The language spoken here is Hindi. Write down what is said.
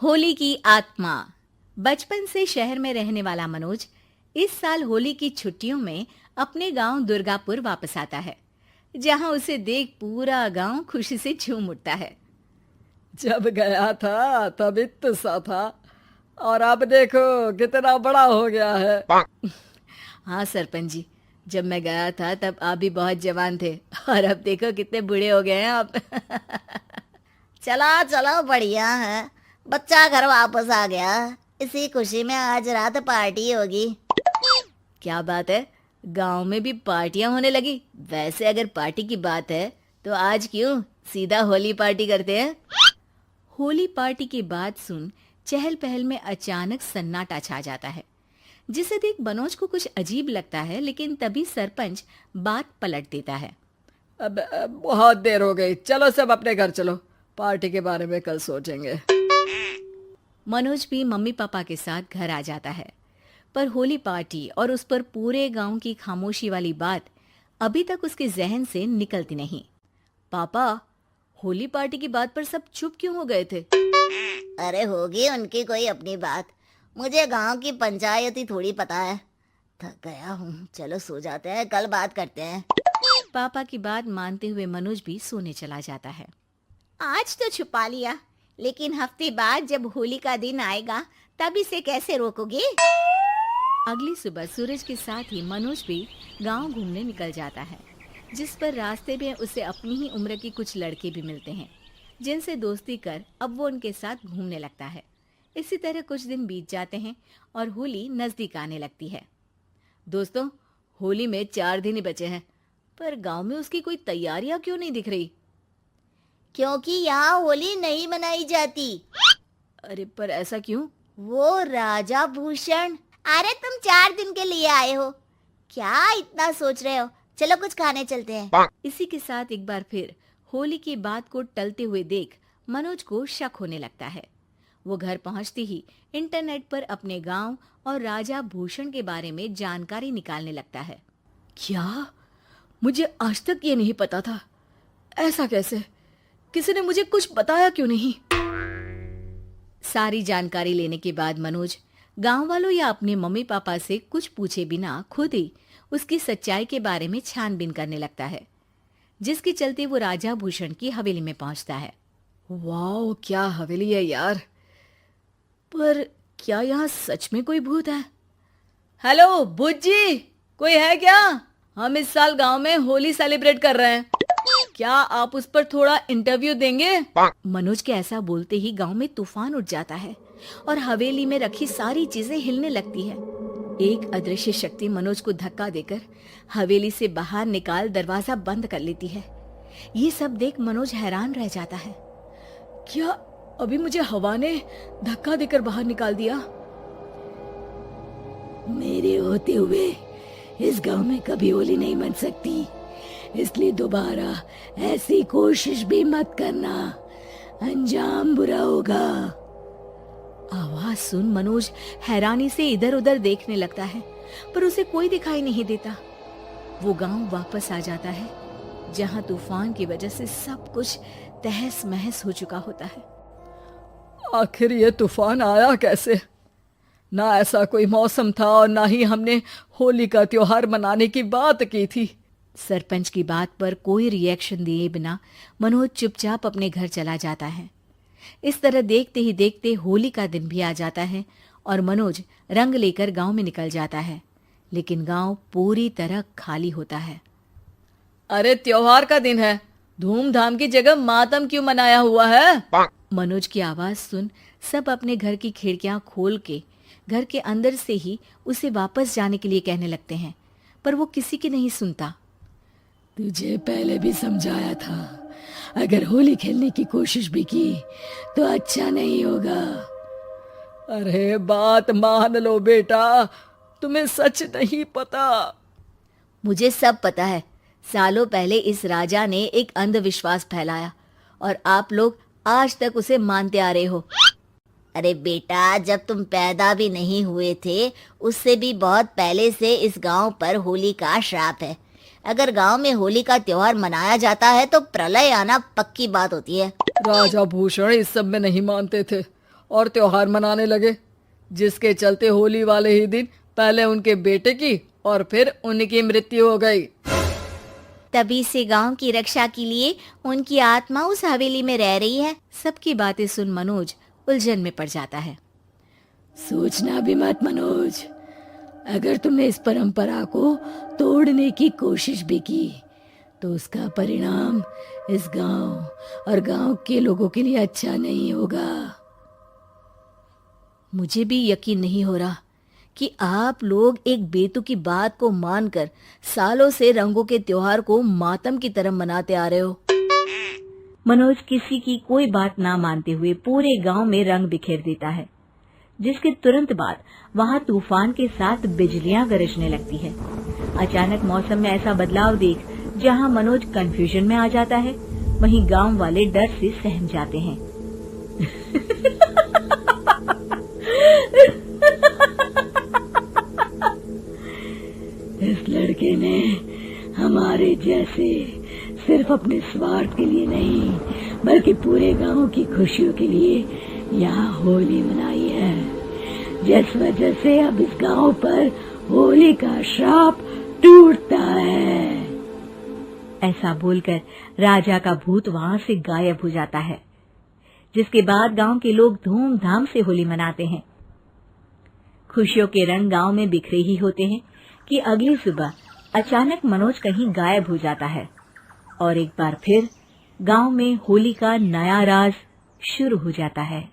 होली की आत्मा। बचपन से शहर में रहने वाला मनोज इस साल होली की छुट्टियों में अपने गांव दुर्गापुर वापस आता है, जहां उसे देख पूरा गांव खुशी से झूम उठता है। जब गया था तब इतना सा था और अब देखो कितना बड़ा हो गया है। हाँ सरपंच जी, जब मैं गया था तब आप भी बहुत जवान थे और अब देखो कितने बूढ़े हो गए हैं आप। चला चलो बढ़िया है, बच्चा घर वापस आ गया। इसी खुशी में आज रात पार्टी होगी। क्या बात है, गांव में भी पार्टियां होने लगी। वैसे अगर पार्टी की बात है तो आज क्यों सीधा होली पार्टी करते हैं। होली पार्टी की बात सुन चहल पहल में अचानक सन्नाटा छा जाता है, जिसे देख मनोज को कुछ अजीब लगता है, लेकिन तभी सरपंच बात पलट देता है। अब बहुत देर हो गई, चलो सब अपने घर चलो, पार्टी के बारे में कल सोचेंगे। मनोज भी मम्मी पापा के साथ घर आ जाता है, पर होली पार्टी और उस पर पूरे गांव की खामोशी वाली बात अभी तक उसके जहन से निकलती नहीं। पापा, होली पार्टी की बात पर सब चुप क्यों हो गए थे? अरे होगी उनकी कोई अपनी बात, मुझे गांव की पंचायती थोड़ी पता है। थक गया हूँ, चलो सो जाते हैं, कल बात करते हैं। पापा की बात मानते हुए मनोज भी सोने चला जाता है। आज तो छुपा लिया, लेकिन हफ्ते बाद जब होली का दिन आएगा तब इसे कैसे रोकोगे? अगली सुबह सूरज के साथ ही मनोज भी गांव घूमने निकल जाता है, जिस पर रास्ते में उसे अपनी ही उम्र के कुछ लड़के भी मिलते हैं, जिनसे दोस्ती कर अब वो उनके साथ घूमने लगता है। इसी तरह कुछ दिन बीत जाते हैं और होली नजदीक आने लगती है। दोस्तों, होली में 4 दिन ही बचे हैं, पर गांव में उसकी कोई तैयारियां क्यों नहीं दिख रही? क्योंकि यहाँ होली नहीं मनाई जाती। अरे पर ऐसा क्यों? वो राजा भूषण। अरे तुम 4 दिन के लिए आए हो, क्या इतना सोच रहे हो? चलो कुछ खाने चलते हैं। इसी के साथ एक बार फिर होली की बात को टलते हुए देख मनोज को शक होने लगता है। वो घर पहुंचते ही इंटरनेट पर अपने गांव और राजा भूषण के बारे में जानकारी निकालने लगता है। क्या? मुझे आज तक ये नहीं पता था। ऐसा कैसे? किसी ने मुझे कुछ बताया क्यों नहीं? सारी जानकारी लेने के बाद मनोज गांव वालों या अपने मम्मी पापा से कुछ पूछे बिना खुद ही उसकी सच्चाई के बारे में छानबीन करने लगता है, जिसके चलते वो राजा भूषण की हवेली में पहुंचता है। वाह, क्या हवेली है यार! पर क्या यहाँ सच में कोई भूत है? हेलो भूत जी, कोई है क्या? हम इस साल गांव में होली सेलिब्रेट कर रहे हैं, क्या आप उस पर थोड़ा इंटरव्यू देंगे? मनोज के ऐसा बोलते ही गांव में तूफान उठ जाता है और हवेली में रखी सारी चीजें हिलने लगती है। एक अदृश्य शक्ति मनोज को धक्का देकर हवेली से बाहर निकाल दरवाजा बंद कर लेती है। ये सब देख मनोज हैरान रह जाता है। क्या अभी मुझे हवा ने धक्का देकर बाहर निकाल दिया? मेरे होते हुए इस गांव में कभी होली नहीं मन सकती, इसलिए दोबारा ऐसी कोशिश भी मत करना, अंजाम बुरा होगा। आवाज सुन मनोज हैरानी से इधर उधर देखने लगता है, पर उसे कोई दिखाई नहीं देता। वो गांव वापस आ जाता है, जहां तूफान की वजह से सब कुछ तहस महस हो चुका होता है। आखिर ये तूफान आया कैसे? ना ऐसा कोई मौसम था और ना ही हमने होली का त्योहार मनाने की बात की थी। सरपंच की बात पर कोई रिएक्शन दिए बिना मनोज चुपचाप अपने घर चला जाता है। इस तरह देखते ही देखते होली का दिन भी आ जाता है और मनोज रंग लेकर गांव में निकल जाता है, लेकिन गांव पूरी तरह खाली होता है। अरे त्योहार का दिन है, धूमधाम की जगह मातम क्यों मनाया हुआ है? मनोज की आवाज सुन सब अपने घर की खिड़कियां खोल के घर के अंदर से ही उसे वापस जाने के लिए कहने लगते हैं, पर वो किसी की नहीं सुनता। तुझे पहले भी समझाया था, अगर होली खेलने की कोशिश भी की तो अच्छा नहीं होगा। अरे बात मान लो बेटा, तुम्हें सच नहीं पता। मुझे सब पता है। सालों पहले इस राजा ने एक अंधविश्वास फैलाया और आप लोग आज तक उसे मानते आ रहे हो। अरे बेटा, जब तुम पैदा भी नहीं हुए थे उससे भी बहुत पहले से इस गांव पर होली का श्राप है। अगर गांव में होली का त्योहार मनाया जाता है तो प्रलय आना पक्की बात होती है। राजा भूषण इस सब में नहीं मानते थे और त्योहार मनाने लगे, जिसके चलते होली वाले ही दिन पहले उनके बेटे की और फिर उनकी मृत्यु हो गई। तभी से गांव की रक्षा के लिए उनकी आत्मा उस हवेली में रह रही है। सबकी बातें सुन मनोज उलझन में पड़ जाता है। सोचना भी मत मनोज, अगर तुमने इस परंपरा को तोड़ने की कोशिश भी की तो उसका परिणाम इस गांव और गांव के लोगों के लिए अच्छा नहीं होगा। मुझे भी यकीन नहीं हो रहा कि आप लोग एक बेतुकी बात को मानकर सालों से रंगों के त्योहार को मातम की तरह मनाते आ रहे हो। मनोज किसी की कोई बात ना मानते हुए पूरे गांव में रंग बिखेर देता है, जिसके तुरंत बाद वहां तूफान के साथ बिजलियां गरजने लगती है। अचानक मौसम में ऐसा बदलाव देख जहां मनोज कंफ्यूजन में आ जाता है, वहीं गांव वाले डर से सहम जाते हैं। इस लड़के ने हमारे जैसे सिर्फ अपने स्वार्थ के लिए नहीं बल्कि पूरे गांव की खुशियों के लिए यहाँ होली मनाई है, जिस वजह से अब इस गांव पर होली का श्राप टूटता है। ऐसा बोलकर राजा का भूत वहां से गायब हो जाता है, जिसके बाद गांव के लोग धूमधाम से होली मनाते हैं। खुशियों के रंग गांव में बिखरे ही होते हैं कि अगली सुबह अचानक मनोज कहीं गायब हो जाता है और एक बार फिर गांव में होली का नया राज शुरू हो जाता है।